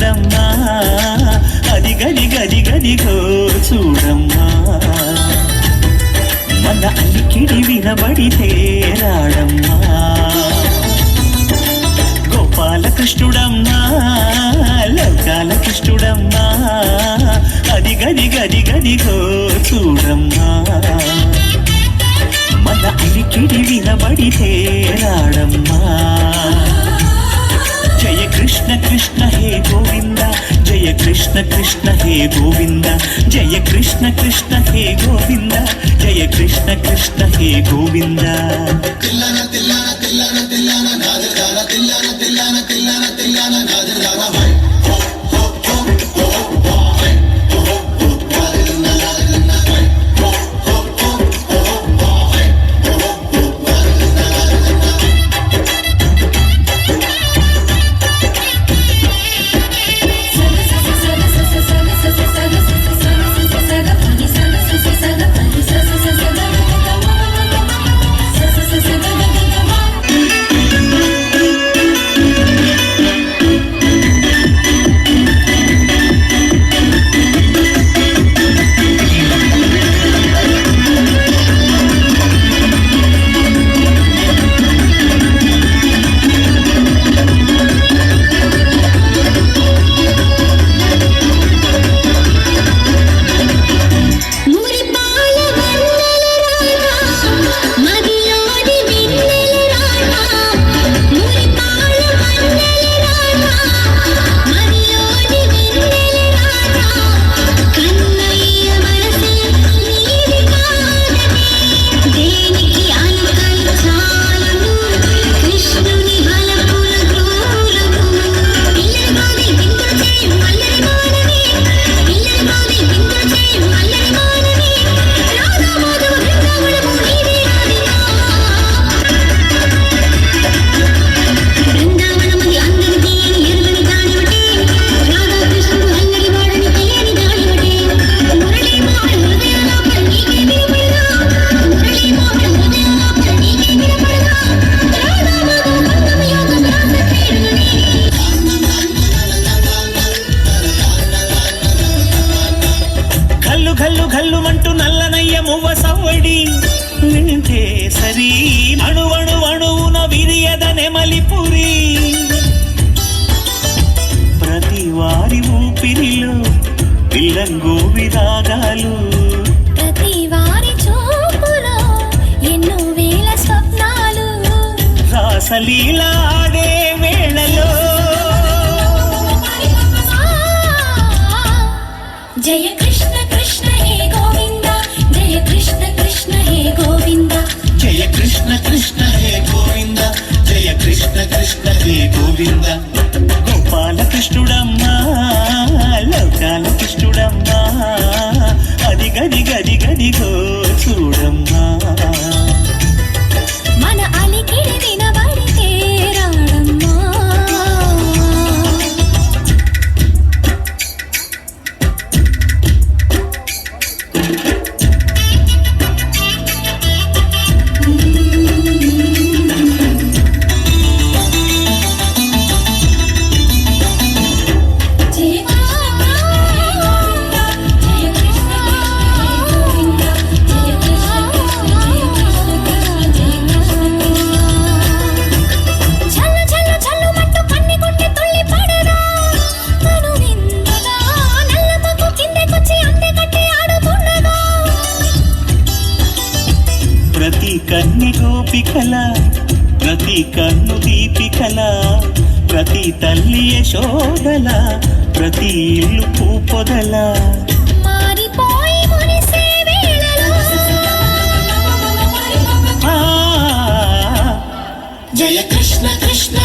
కృష్ణుడమ్మా అది గది గది గదిగో చూడమ్మా మన అలికిడి వినబడితే రాడమ్మా గోపాలకృష్ణుడమ్మా లోకాల కృష్ణుడమ్మా అది గది గది గదిగో చూడమ్మా మన అలికిడి వినబడితే రాడమ్మా జయ కృష్ణ కృష్ణ హే గోవింద జయ కృష్ణ కృష్ణ హే గోవింద జయ కృష్ణ కృష్ణ హే గోవింద జయ కృష్ణ కృష్ణ హే గోవింద తిల్లన తిల్లన తిల్లన తిల్లన నాదన తిల్లన తిల్లన తిల్లన తిల్లన నాదన హై ఘల్లుమంటూ నల్లనయ్య మువ్వ సవ్వడి వింటే సరి అణువణు అణువున విరియద నెమలిపురి ప్రతి వారి ఊపిరిలో పిల్లంగో విరాగాలు ప్రతి వారి చూపులో ఎన్నో వేల స్వప్నాలు రాసలీల ఆడే వేళలో జయ కృష్ణ కృష్ణ హే గోవింద జయ కృష్ణ కృష్ణ హే గోవింద జయ కృష్ణ కృష్ణ హే గోవింద జయ కృష్ణ కృష్ణ హే గోవింద గోపాలకృష్ణుడమ్మా లోకాల కృష్ణుడమ్మా అది గది గది గదిగో చూడమ్మా మన అలికిడి వినబడితే రాడమ్మా ప్రతి కన్ని గోపికల ప్రతి కన్ను దీపికల ప్రతి తల్లి యశోదల ప్రతి ఇల్లు పూపొదల మారిపోయి మురిసే వేళలో జయ కృష్ణ కృష్ణ